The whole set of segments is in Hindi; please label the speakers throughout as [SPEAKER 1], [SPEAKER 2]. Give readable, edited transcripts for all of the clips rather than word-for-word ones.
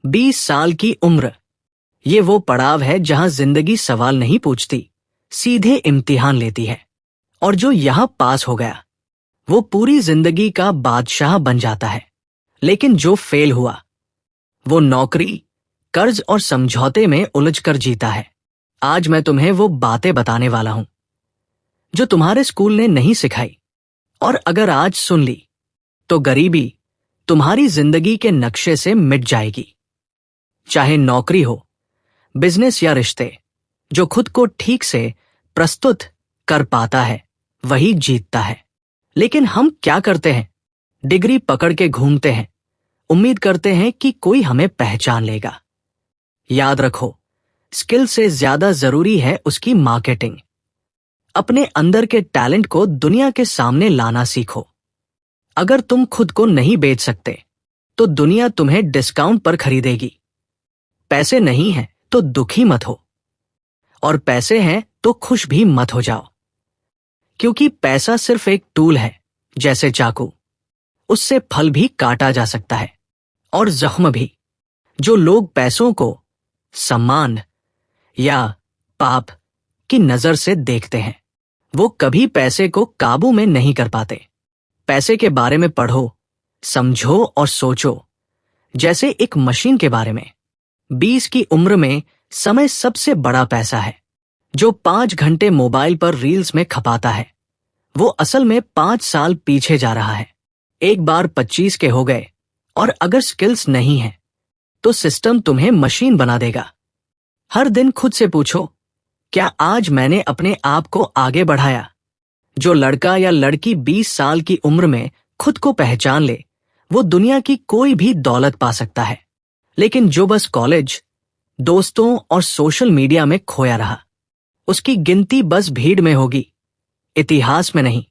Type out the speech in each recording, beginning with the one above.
[SPEAKER 1] 20 साल की उम्र, ये वो पड़ाव है जहां जिंदगी सवाल नहीं पूछती, सीधे इम्तिहान लेती है। और जो यहां पास हो गया वो पूरी जिंदगी का बादशाह बन जाता है। लेकिन जो फेल हुआ वो नौकरी, कर्ज और समझौते में उलझकर जीता है। आज मैं तुम्हें वो बातें बताने वाला हूं जो तुम्हारे स्कूल ने नहीं सिखाई, और अगर आज सुन ली तो गरीबी तुम्हारी जिंदगी के नक्शे से मिट जाएगी। चाहे नौकरी हो, बिजनेस या रिश्ते, जो खुद को ठीक से प्रस्तुत कर पाता है वही जीतता है। लेकिन हम क्या करते हैं? डिग्री पकड़ के घूमते हैं, उम्मीद करते हैं कि कोई हमें पहचान लेगा। याद रखो, स्किल से ज्यादा जरूरी है उसकी मार्केटिंग। अपने अंदर के टैलेंट को दुनिया के सामने लाना सीखो। अगर तुम खुद को नहीं बेच सकते तो दुनिया तुम्हें डिस्काउंट पर खरीदेगी। पैसे नहीं हैं तो दुखी मत हो, और पैसे हैं तो खुश भी मत हो जाओ, क्योंकि पैसा सिर्फ एक टूल है, जैसे चाकू। उससे फल भी काटा जा सकता है और जख्म भी। जो लोग पैसों को सम्मान या पाप की नजर से देखते हैं वो कभी पैसे को काबू में नहीं कर पाते। पैसे के बारे में पढ़ो, समझो और सोचो जैसे एक मशीन के बारे में। 20 की उम्र में समय सबसे बड़ा पैसा है। जो 5 घंटे मोबाइल पर रील्स में खपाता है वो असल में 5 साल पीछे जा रहा है। एक बार 25 के हो गए और अगर स्किल्स नहीं है तो सिस्टम तुम्हें मशीन बना देगा। हर दिन खुद से पूछो, क्या आज मैंने अपने आप को आगे बढ़ाया? जो लड़का या लड़की 20 साल की उम्र में खुद को पहचान ले वो दुनिया की कोई भी दौलत पा सकता है। लेकिन जो बस कॉलेज, दोस्तों और सोशल मीडिया में खोया रहा, उसकी गिनती बस भीड़ में होगी, इतिहास में नहीं।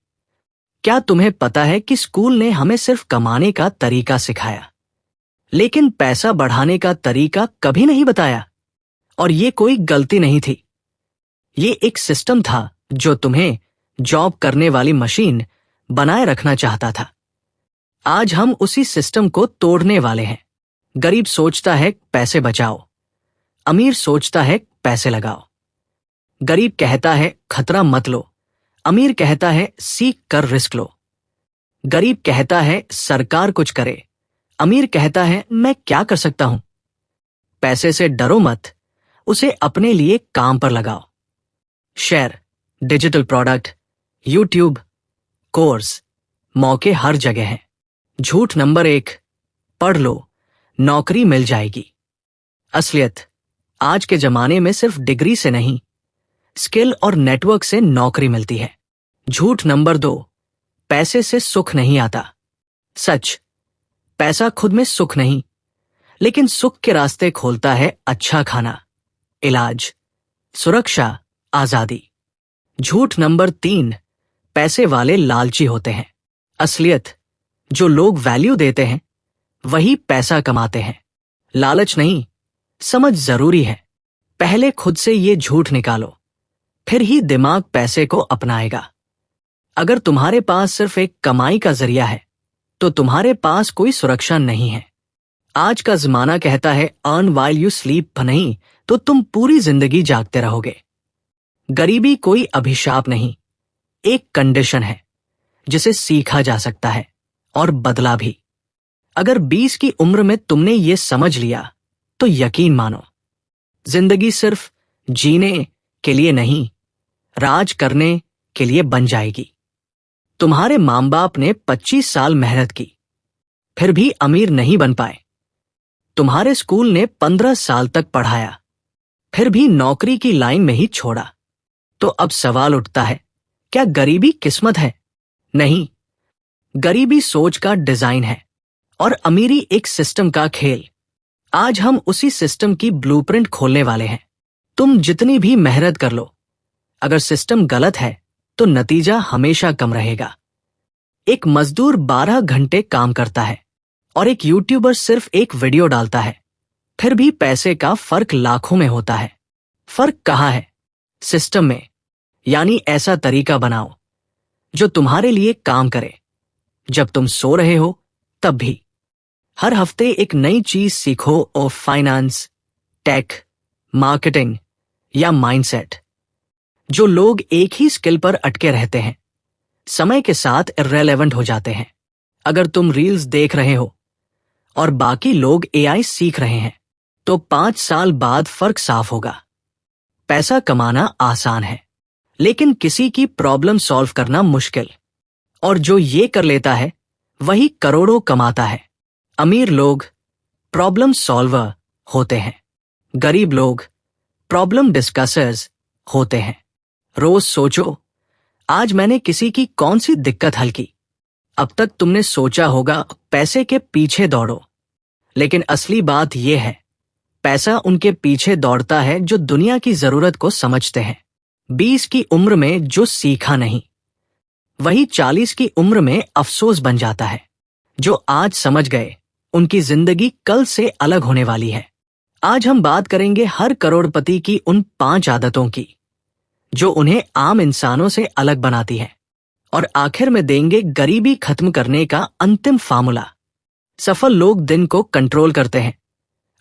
[SPEAKER 1] क्या तुम्हें पता है कि स्कूल ने हमें सिर्फ कमाने का तरीका सिखाया, लेकिन पैसा बढ़ाने का तरीका कभी नहीं बताया? और ये कोई गलती नहीं थी, ये एक सिस्टम था जो तुम्हें जॉब करने वाली मशीन बनाए रखना चाहता था। आज हम उसी सिस्टम को तोड़ने वाले हैं। गरीब सोचता है पैसे बचाओ, अमीर सोचता है पैसे लगाओ। गरीब कहता है खतरा मत लो, अमीर कहता है सीख कर रिस्क लो। गरीब कहता है सरकार कुछ करे, अमीर कहता है मैं क्या कर सकता हूं। पैसे से डरो मत, उसे अपने लिए काम पर लगाओ। Share, digital product, YouTube, course, मौके हर जगह हैं। झूठ नंबर 1, पढ़ लो, नौकरी मिल जाएगी। असलियत, आज के जमाने में सिर्फ डिग्री से नहीं, स्किल और नेटवर्क से नौकरी मिलती है। झूठ नंबर 2, पैसे से सुख नहीं आता। सच, पैसा खुद में सुख नहीं, लेकिन सुख के रास्ते खोलता है अच्छा खाना, इलाज, सुरक्षा, आजादी। झूठ नंबर 3, पैसे वाले लालची होते हैं। असलियत, जो लोग वैल्यू देते हैं वही पैसा कमाते हैं। लालच नहीं, समझ जरूरी है। पहले खुद से ये झूठ निकालो, फिर ही दिमाग पैसे को अपनाएगा। अगर तुम्हारे पास सिर्फ एक कमाई का जरिया है तो तुम्हारे पास कोई सुरक्षा नहीं है। आज का जमाना कहता है अर्न व्हाइल यू स्लीप, नहीं तो तुम पूरी जिंदगी जागते रहोगे। गरीबी कोई अभिशाप नहीं, एक कंडीशन है जिसे सीखा जा सकता है और बदला भी। अगर 20 की उम्र में तुमने ये समझ लिया तो यकीन मानो, जिंदगी सिर्फ जीने के लिए नहीं, राज करने के लिए बन जाएगी। तुम्हारे मां बाप ने 25 साल मेहनत की, फिर भी अमीर नहीं बन पाए। तुम्हारे स्कूल ने 15 साल तक पढ़ाया, फिर भी नौकरी की लाइन में ही छोड़ा। तो अब सवाल उठता है, क्या गरीबी किस्मत है? नहीं, गरीबी सोच का डिजाइन है और अमीरी एक सिस्टम का खेल। आज हम उसी सिस्टम की ब्लूप्रिंट खोलने वाले हैं। तुम जितनी भी मेहनत कर लो, अगर सिस्टम गलत है तो नतीजा हमेशा कम रहेगा। एक मजदूर 12 घंटे काम करता है और एक यूट्यूबर सिर्फ एक वीडियो डालता है, फिर भी पैसे का फर्क लाखों में होता है। फर्क कहाँ है? सिस्टम में। यानी ऐसा तरीका बनाओ जो तुम्हारे लिए काम करे, जब तुम सो रहे हो तब भी, हर हफ्ते एक नई चीज सीखो और फाइनेंस, टेक, मार्केटिंग या माइंडसेट। जो लोग एक ही स्किल पर अटके रहते हैं समय के साथ इररेलेवेंट हो जाते हैं। अगर तुम रील्स देख रहे हो और बाकी लोग एआई सीख रहे हैं तो 5 साल बाद फर्क साफ होगा। पैसा कमाना आसान है, लेकिन किसी की प्रॉब्लम सॉल्व करना मुश्किल। और जो ये कर लेता है वही करोड़ों कमाता है। अमीर लोग प्रॉब्लम सॉल्वर होते हैं, गरीब लोग प्रॉब्लम डिस्कसर्स होते हैं। रोज सोचो, आज मैंने किसी की कौन सी दिक्कत हल की। अब तक तुमने सोचा होगा पैसे के पीछे दौड़ो, लेकिन असली बात यह है पैसा उनके पीछे दौड़ता है जो दुनिया की जरूरत को समझते हैं। 20 की उम्र में जो सीखा नहीं वही 40 की उम्र में अफसोस बन जाता है। जो आज समझ गए उनकी जिंदगी कल से अलग होने वाली है। आज हम बात करेंगे हर करोड़पति की उन 5 आदतों की जो उन्हें आम इंसानों से अलग बनाती है, और आखिर में देंगे गरीबी खत्म करने का अंतिम फार्मूला। सफल लोग दिन को कंट्रोल करते हैं,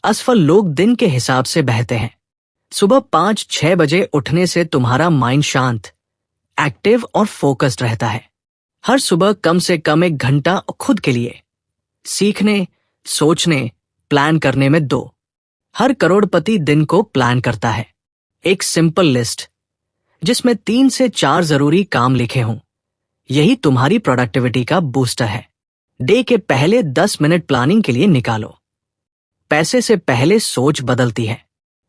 [SPEAKER 1] असफल लोग दिन के हिसाब से बहते हैं। सुबह 5-6 बजे उठने से तुम्हारा माइंड शांत, एक्टिव और फोकस्ड रहता है। हर सुबह कम से कम 1 घंटा खुद के लिए सीखने, सोचने, प्लान करने में दो। हर करोड़पति दिन को प्लान करता है, एक सिंपल लिस्ट जिसमें 3 से 4 जरूरी काम लिखे हों। यही तुम्हारी प्रोडक्टिविटी का बूस्टर है। डे के पहले 10 मिनट प्लानिंग के लिए निकालो। पैसे से पहले सोच बदलती है।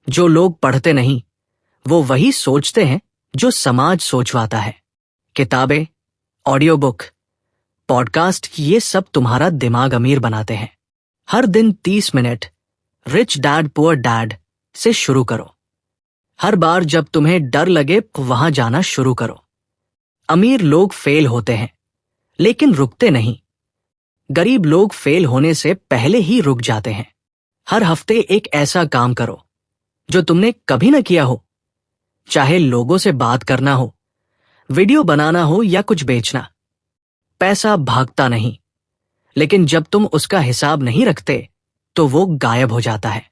[SPEAKER 1] जो लोग पढ़ते नहीं वो वही सोचते हैं जो समाज सोचवाता है। किताबें, ऑडियो बुक, पॉडकास्ट, ये सब तुम्हारा दिमाग अमीर बनाते हैं। हर दिन 30 minute rich dad poor dad से शुरू करो। हर बार जब तुम्हें डर लगे वहां जाना शुरू करो। अमीर लोग फेल होते हैं लेकिन रुकते नहीं। गरीब लोग फेल होने से पहले ही रुक जाते हैं। हर हफ्ते एक ऐसा काम करो जो तुमने कभी न किया हो, चाहे लोगों से बात करना हो, वीडियो बनाना हो या कुछ बेचना। पैसा भागता नहीं, लेकिन जब तुम उसका हिसाब नहीं रखते तो वो गायब हो जाता है।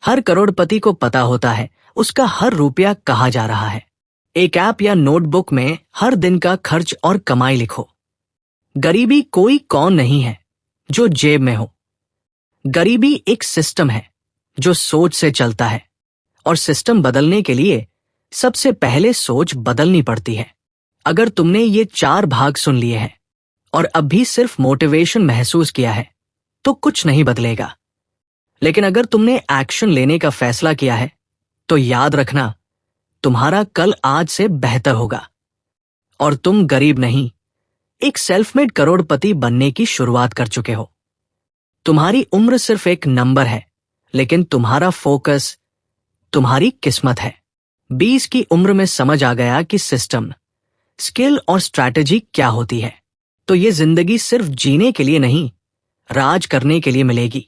[SPEAKER 1] हर करोड़पति को पता होता है उसका हर रुपया कहाँ जा रहा है। एक ऐप या नोटबुक में हर दिन का खर्च और कमाई लिखो। गरीबी कोई कौन नहीं है जो जेब में हो। गरीबी एक सिस्टम है जो सोच से चलता है, और सिस्टम बदलने के लिए सबसे पहले सोच बदलनी पड़ती है। अगर तुमने ये 4 भाग सुन लिए हैं और अब भी सिर्फ मोटिवेशन महसूस किया है तो कुछ नहीं बदलेगा। लेकिन अगर तुमने एक्शन लेने का फैसला किया है तो याद रखना, तुम्हारा कल आज से बेहतर होगा। और तुम गरीब नहीं, एक सेल्फ मेड करोड़पति बनने की शुरुआत कर चुके हो। तुम्हारी उम्र सिर्फ एक नंबर है, लेकिन तुम्हारा फोकस तुम्हारी किस्मत है। 20 की उम्र में समझ आ गया कि सिस्टम, स्किल और स्ट्रैटेजी क्या होती है, तो ये जिंदगी सिर्फ जीने के लिए नहीं, राज करने के लिए मिलेगी।